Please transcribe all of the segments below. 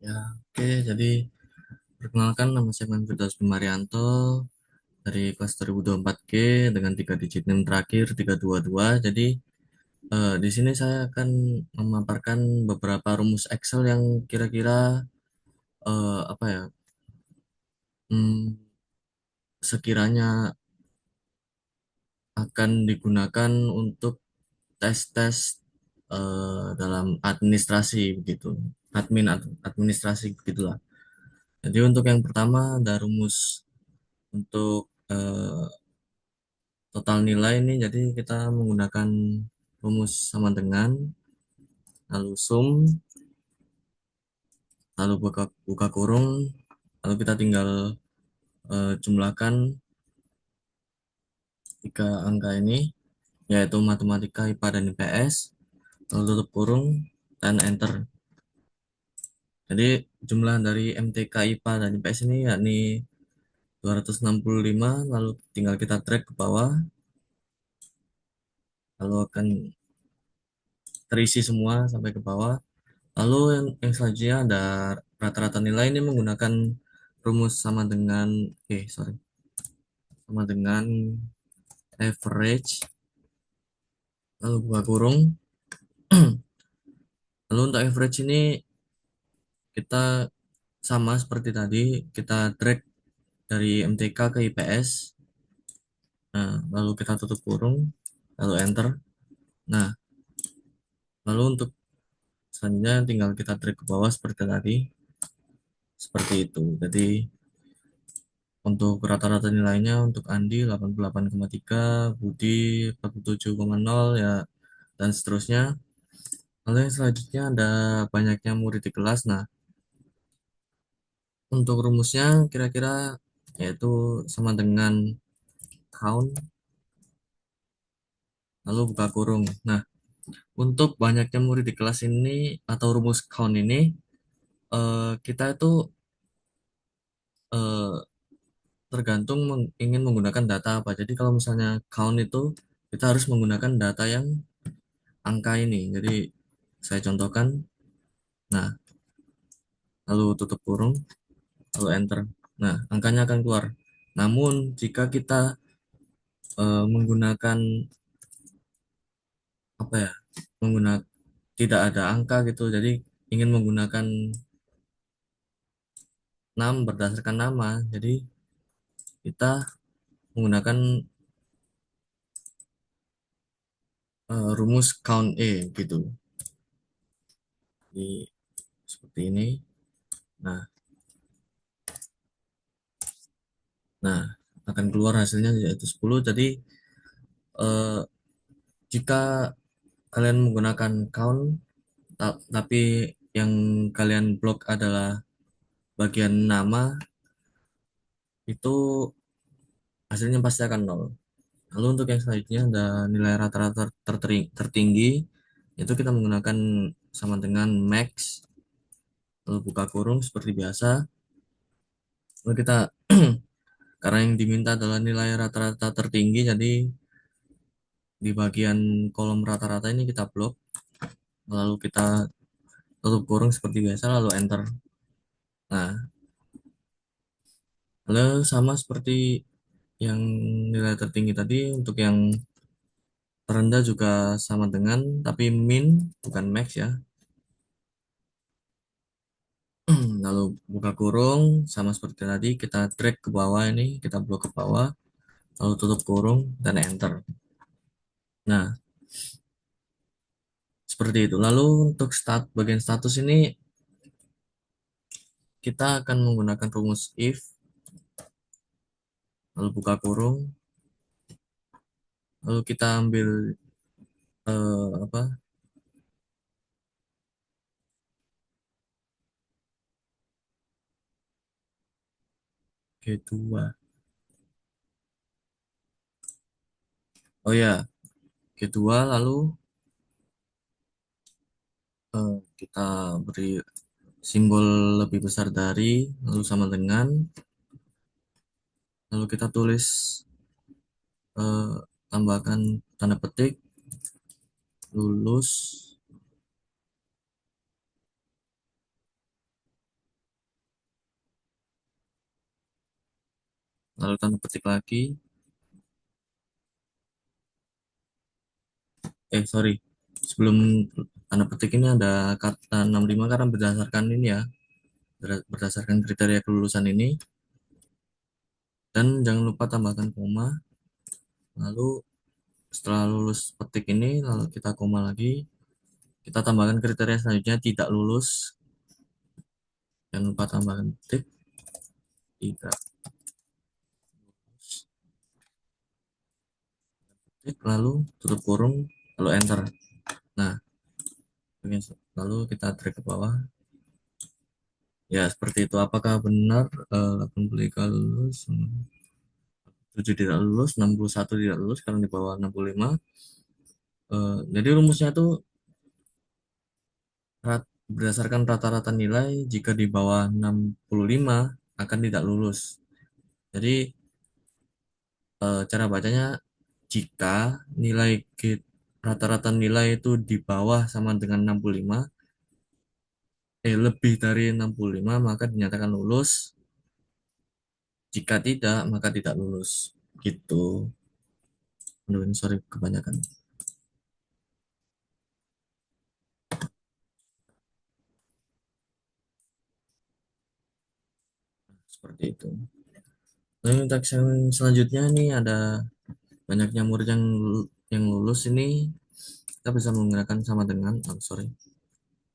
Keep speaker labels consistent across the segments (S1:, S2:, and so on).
S1: Ya, oke. Jadi, perkenalkan nama saya Manfredos Bimarianto dari kelas 2024G dengan 3 digit NIM terakhir 322. Jadi, di sini saya akan memaparkan beberapa rumus Excel yang kira-kira apa ya, hmm, sekiranya akan digunakan untuk tes-tes dalam administrasi begitu, administrasi begitulah. Jadi untuk yang pertama ada rumus untuk total nilai ini, jadi kita menggunakan rumus sama dengan, lalu sum, lalu buka buka kurung, lalu kita tinggal jumlahkan tiga angka ini, yaitu matematika, IPA, dan IPS, lalu tutup kurung dan enter. Jadi jumlah dari MTK, IPA, dan IPS ini yakni 265, lalu tinggal kita drag ke bawah, lalu akan terisi semua sampai ke bawah. Lalu yang selanjutnya ada rata-rata nilai, ini menggunakan rumus sama dengan sama dengan average, lalu buka kurung. Lalu untuk average ini kita sama seperti tadi, kita drag dari MTK ke IPS. Nah, lalu kita tutup kurung, lalu enter. Nah, lalu untuk selanjutnya tinggal kita drag ke bawah seperti tadi, seperti itu. Jadi untuk rata-rata nilainya, untuk Andi 88,3, Budi 47,0 ya, dan seterusnya. Lalu yang selanjutnya ada banyaknya murid di kelas. Nah, untuk rumusnya kira-kira yaitu sama dengan count, lalu buka kurung. Nah, untuk banyaknya murid di kelas ini atau rumus count ini, kita itu eh, tergantung ingin menggunakan data apa. Jadi kalau misalnya count itu kita harus menggunakan data yang angka ini. Jadi saya contohkan. Nah, lalu tutup kurung, lalu enter. Nah, angkanya akan keluar. Namun jika kita menggunakan apa ya, menggunakan tidak ada angka gitu, jadi ingin menggunakan berdasarkan nama, jadi kita menggunakan rumus count gitu. Jadi seperti ini. Nah, nah akan keluar hasilnya yaitu 10. Jadi eh, jika kalian menggunakan count tapi yang kalian blok adalah bagian nama, itu hasilnya pasti akan nol. Lalu untuk yang selanjutnya ada nilai rata-rata tertinggi, itu kita menggunakan sama dengan max, lalu buka kurung seperti biasa. Lalu kita karena yang diminta adalah nilai rata-rata tertinggi, jadi di bagian kolom rata-rata ini kita blok, lalu kita tutup kurung seperti biasa, lalu enter. Nah, lalu sama seperti yang nilai tertinggi tadi, untuk yang terendah juga sama dengan, tapi min bukan max ya. Lalu buka kurung sama seperti tadi, kita drag ke bawah, ini kita blok ke bawah, lalu tutup kurung dan enter. Nah, seperti itu. Lalu untuk bagian status ini kita akan menggunakan rumus if, lalu buka kurung, lalu kita ambil apa, G2. Oh ya, G2, lalu kita beri simbol lebih besar dari, lalu sama dengan, lalu kita tulis eh, tambahkan tanda petik lulus lalu tanda petik lagi. Sorry, sebelum tanda petik ini ada kata 65 karena berdasarkan ini ya, berdasarkan kriteria kelulusan ini. Dan jangan lupa tambahkan koma. Lalu setelah lulus petik ini, lalu kita koma lagi. Kita tambahkan kriteria selanjutnya tidak lulus. Jangan lupa tambahkan petik. Tidak lulus. Petik, lalu tutup kurung, lalu enter. Nah, lalu kita drag ke bawah. Ya, seperti itu. Apakah benar 83 lulus, 7 tidak lulus, 61 tidak lulus karena di bawah 65. Jadi rumusnya itu berdasarkan rata-rata nilai jika di bawah 65 akan tidak lulus. Jadi cara bacanya jika nilai rata-rata nilai itu di bawah sama dengan 65, lebih dari 65 maka dinyatakan lulus. Jika tidak, maka tidak lulus. Gitu. Aduh, ini sorry kebanyakan. Seperti itu. Nah, untuk yang selanjutnya nih ada banyaknya murid yang lulus ini kita bisa menggunakan sama dengan sorry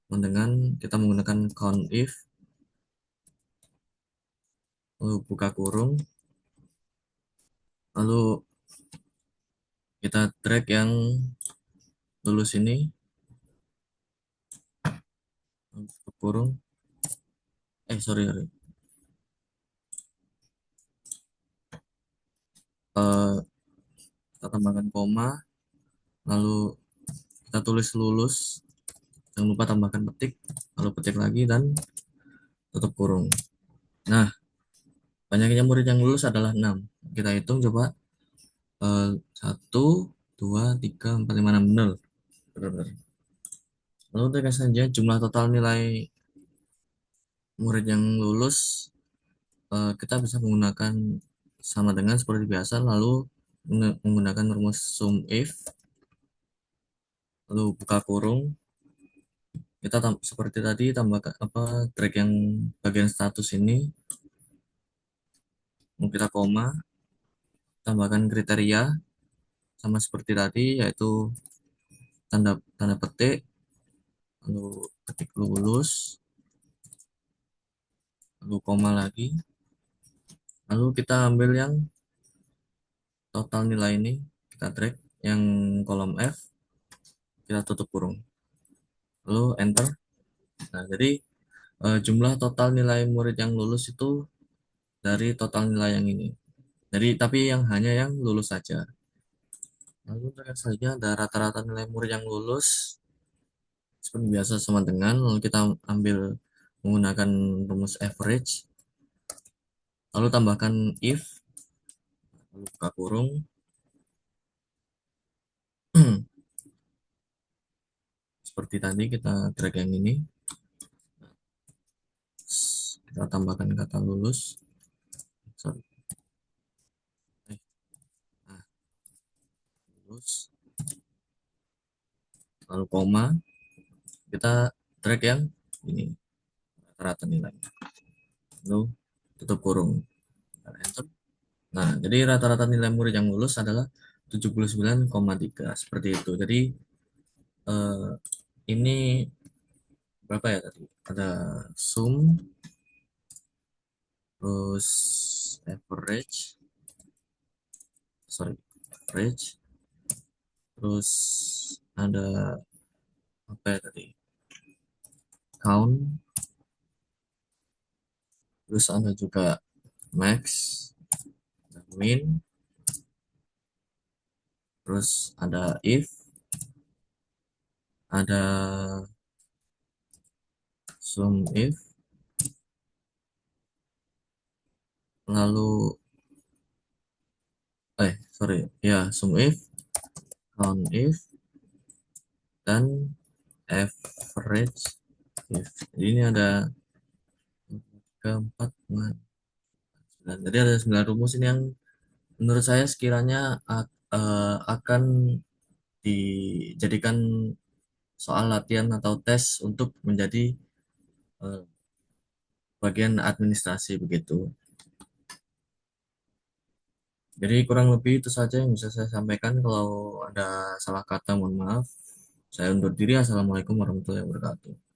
S1: dengan kita menggunakan count if lalu buka kurung lalu kita drag yang lulus ini tutup kurung sorry Eh, kita tambahkan koma lalu kita tulis lulus, jangan lupa tambahkan petik lalu petik lagi dan tutup kurung. Nah, banyaknya murid yang lulus adalah 6. Kita hitung coba. 1, 2, 3, 4, 5, 6. Benar. Benar. Lalu untuk yang selanjutnya jumlah total nilai murid yang lulus kita bisa menggunakan sama dengan seperti biasa, lalu menggunakan rumus sum if, lalu buka kurung, kita seperti tadi tambahkan drag yang bagian status ini, mau kita koma, tambahkan kriteria sama seperti tadi yaitu tanda tanda petik, lalu ketik lulus, lalu koma lagi, lalu kita ambil yang total nilai ini, kita drag yang kolom F, kita tutup kurung, lalu enter. Nah, jadi jumlah total nilai murid yang lulus itu dari total nilai yang ini. Jadi tapi yang hanya yang lulus saja. Lalu yang selanjutnya ada rata-rata nilai murid yang lulus seperti biasa sama dengan lalu kita ambil menggunakan rumus average. Lalu tambahkan if, lalu buka kurung. Seperti tadi kita drag yang ini. Kita tambahkan kata lulus. Sorry. Nah, lulus. Lalu koma. Kita drag yang ini rata-rata nilai. Lalu tutup kurung. Enter. Nah, jadi rata-rata nilai murid yang lulus adalah 79,3 seperti itu. Jadi eh, ini berapa ya tadi? Ada sum, terus average, sorry, average, terus ada apa ya tadi? Count, terus ada juga max, dan min, terus ada if, ada sum if, lalu sorry ya sum if, count if, dan average if. Jadi ini ada 3, 4, 5, Nah, jadi ada 9 rumus ini yang menurut saya sekiranya akan dijadikan soal latihan atau tes untuk menjadi eh, bagian administrasi begitu. Jadi kurang lebih itu saja yang bisa saya sampaikan. Kalau ada salah kata, mohon maaf. Saya undur diri. Assalamualaikum warahmatullahi wabarakatuh.